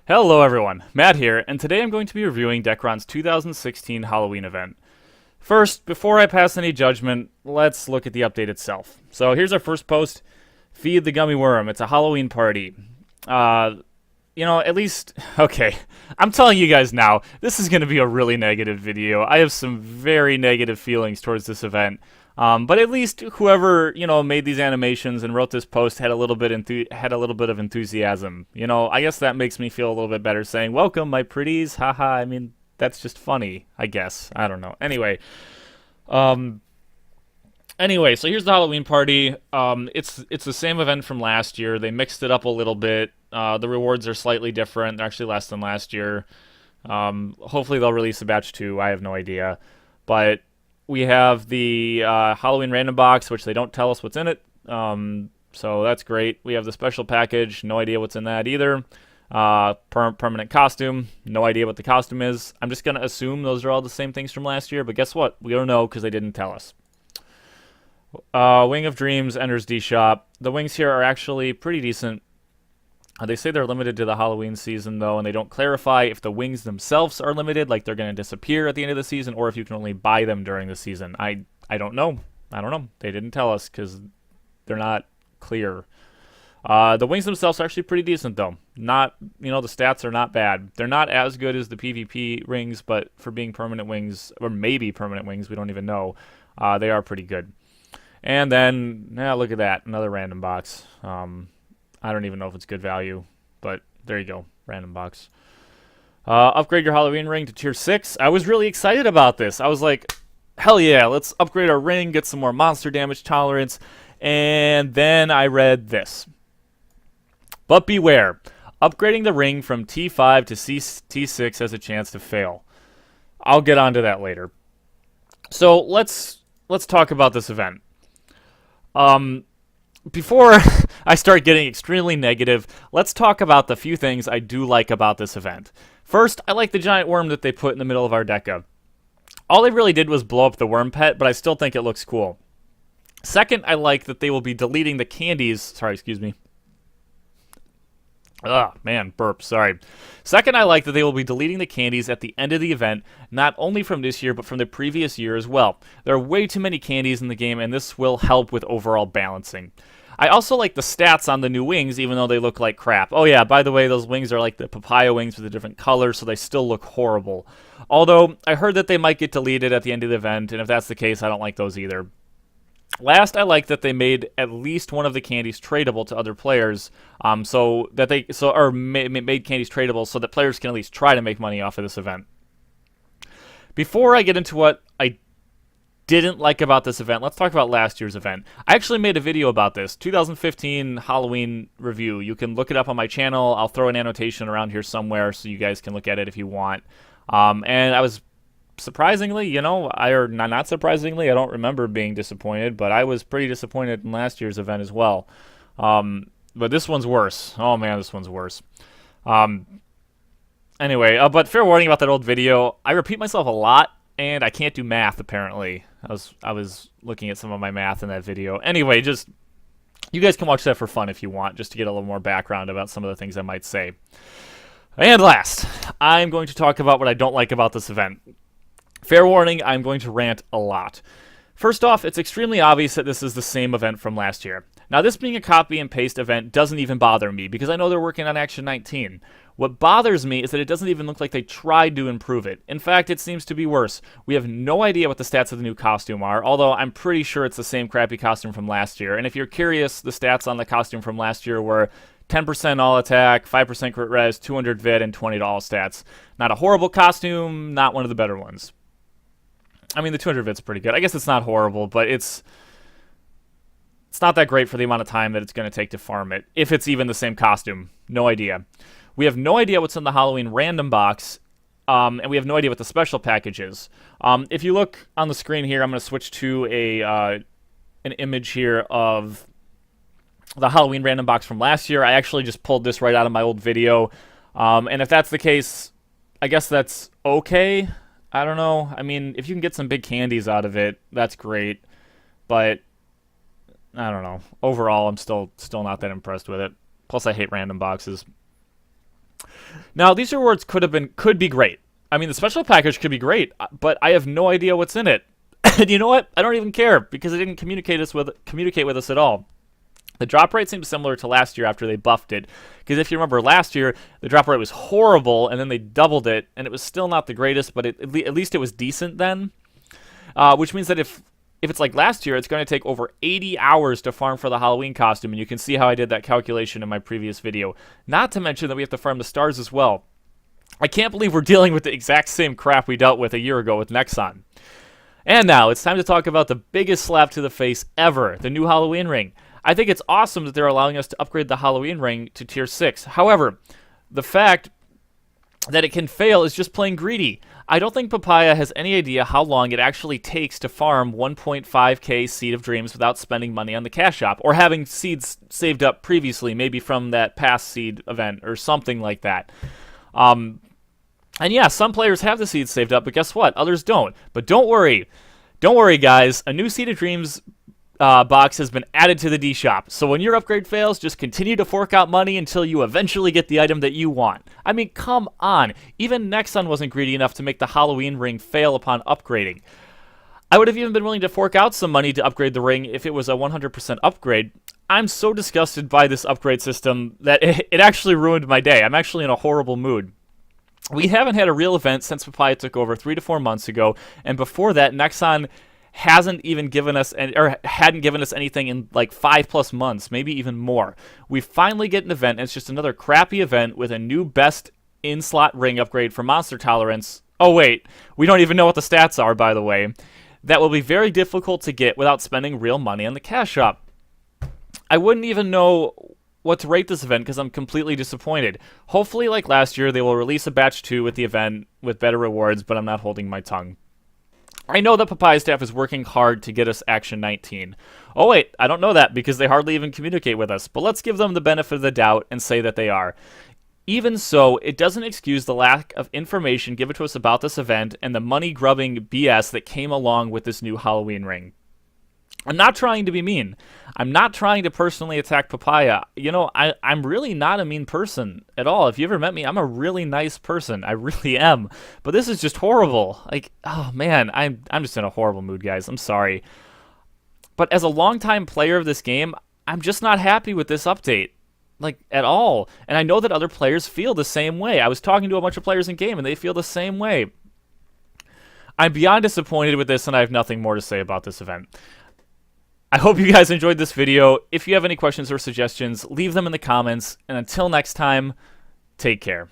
Hello everyone, Matt here, and today I'm going to be reviewing Dekaron's 2016 Halloween event. First, before I pass any judgment, let's look at the update itself. So here's our first post, Feed the Gummy Worm, it's a Halloween party. At least, okay, I'm telling you guys now, this is going to be a really negative video. I have some very negative feelings towards this event. But at least whoever made these animations and wrote this post had a little bit of enthusiasm. I guess that makes me feel a little bit better. Saying "Welcome, my pretties," haha. I mean, that's just funny. I guess I don't know. Um, anyway, so here's the Halloween party. It's the same event from last year. They mixed it up a little bit. The rewards are slightly different. They're actually less than last year. Hopefully they'll release a batch 2. I have no idea, but we have the Halloween random box, which they don't tell us what's in it. So that's great. We have the special package. No idea what's in that either. Permanent costume. No idea what the costume is. I'm just going to assume those are all the same things from last year. But guess what? We don't know because they didn't tell us. Wing of Dreams enters D-Shop. The wings here are actually pretty decent. They say they're limited to the Halloween season, though, and they don't clarify if the wings themselves are limited, like they're going to disappear at the end of the season, or if you can only buy them during the season. I don't know. I don't know. They didn't tell us because they're not clear. The wings themselves are actually pretty decent, though. Not, the stats are not bad. They're not as good as the PvP rings, but for being permanent wings, or maybe permanent wings, we don't even know, they are pretty good. And then, look at that, another random box. I don't even know if it's good value, but there you go, random box. Upgrade your Halloween ring to tier 6. I was really excited about this. I was like, hell yeah, let's upgrade our ring, get some more monster damage tolerance. And then I read this. But beware, upgrading the ring from T5 to T6 has a chance to fail. I'll get onto that later. So let's talk about this event. Before I start getting extremely negative, let's talk about the few things I do like about this event. First, I like the giant worm that they put in the middle of our deca. All they really did was blow up the worm pet, but I still think it looks cool. Second, I like that they will be deleting the candies. Sorry, excuse me. Burp, sorry. Second, I like that they will be deleting the candies at the end of the event, not only from this year, but from the previous year as well. There are way too many candies in the game, and this will help with overall balancing. I also like the stats on the new wings, even though they look like crap. Oh yeah, by the way, those wings are like the papaya wings with a different color, so they still look horrible. Although, I heard that they might get deleted at the end of the event, and if that's the case, I don't like those either. Last, I like that they made at least one of the candies tradable to other players, made candies tradable so that players can at least try to make money off of this event. Before I get into what I didn't like about this event, let's talk about last year's event. I actually made a video about this, 2015 Halloween review. You can look it up on my channel. I'll throw an annotation around here somewhere so you guys can look at it if you want. And I was surprisingly, not surprisingly, I don't remember being disappointed, but I was pretty disappointed in last year's event as well. But this one's worse. Oh man, this one's worse. Anyway, but fair warning about that old video. I repeat myself a lot, and I can't do math, apparently. I was looking at some of my math in that video. Anyway, just, you guys can watch that for fun if you want, just to get a little more background about some of the things I might say. And last, I'm going to talk about what I don't like about this event. Fair warning, I'm going to rant a lot. First off, it's extremely obvious that this is the same event from last year. Now, this being a copy and paste event doesn't even bother me, because I know they're working on Action 19. What bothers me is that it doesn't even look like they tried to improve it. In fact, it seems to be worse. We have no idea what the stats of the new costume are, although I'm pretty sure it's the same crappy costume from last year. And if you're curious, the stats on the costume from last year were 10% all attack, 5% crit res, 200 vid, and 20 to all stats. Not a horrible costume, not one of the better ones. I mean, the 200 vid's pretty good. I guess it's not horrible, but it's not that great for the amount of time that it's going to take to farm it, if it's even the same costume. No idea. We have no idea what's in the Halloween random box, and we have no idea what the special package is. If you look on the screen here, I'm going to switch to an image here of the Halloween random box from last year. I actually just pulled this right out of my old video, and if that's the case, I guess that's okay. I don't know. I mean, if you can get some big candies out of it, that's great. But I don't know. Overall, I'm still not that impressed with it. Plus, I hate random boxes. Now, these rewards could be great. I mean, the special package could be great, but I have no idea what's in it. And you know what? I don't even care because it didn't communicate with us at all. The drop rate seems similar to last year after they buffed it, because if you remember last year, the drop rate was horrible, and then they doubled it, and it was still not the greatest, but at least it was decent then. Which means that if it's like last year, it's going to take over 80 hours to farm for the Halloween costume, and you can see how I did that calculation in my previous video. Not to mention that we have to farm the stars as well. I can't believe we're dealing with the exact same crap we dealt with a year ago with Nexon. And now, it's time to talk about the biggest slap to the face ever, the new Halloween ring. I think it's awesome that they're allowing us to upgrade the Halloween ring to tier 6. However, the fact that it can fail is just plain greedy. I don't think Papaya has any idea how long it actually takes to farm 1.5k Seed of Dreams without spending money on the cash shop, or having seeds saved up previously, maybe from that past seed event or something like that. And yeah, some players have the seeds saved up, but guess what? Others don't. But don't worry. Don't worry, guys. A new Seed of Dreams box has been added to the D shop. So when your upgrade fails, just continue to fork out money until you eventually get the item that you want. I mean, come on. Even Nexon wasn't greedy enough to make the Halloween ring fail upon upgrading. I would have even been willing to fork out some money to upgrade the ring if it was a 100% upgrade. I'm so disgusted by this upgrade system that it actually ruined my day. I'm actually in a horrible mood. We haven't had a real event since Papaya took over 3 to 4 months ago, and before that, Nexon hadn't given us anything in like 5+ months, maybe even more. We finally get an event, and it's just another crappy event with a new best in-slot ring upgrade for monster tolerance. Oh wait, we don't even know what the stats are, by the way. That will be very difficult to get without spending real money on the cash shop. I wouldn't even know what to rate this event because I'm completely disappointed. Hopefully, like last year, they will release a batch 2 with the event with better rewards, but I'm not holding my tongue. I know that Papaya staff is working hard to get us Action 19. Oh wait, I don't know that because they hardly even communicate with us, but let's give them the benefit of the doubt and say that they are. Even so, it doesn't excuse the lack of information given to us about this event and the money-grubbing BS that came along with this new Halloween ring. I'm not trying to be mean. I'm not trying to personally attack Papaya. You know, I'm really not a mean person at all. If you ever met me, I'm a really nice person. I really am. But this is just horrible. Like, oh man, I'm just in a horrible mood, guys. I'm sorry. But as a longtime player of this game, I'm just not happy with this update. Like, at all. And I know that other players feel the same way. I was talking to a bunch of players in game, and they feel the same way. I'm beyond disappointed with this, and I have nothing more to say about this event. I hope you guys enjoyed this video. If you have any questions or suggestions, leave them in the comments. And until next time, take care.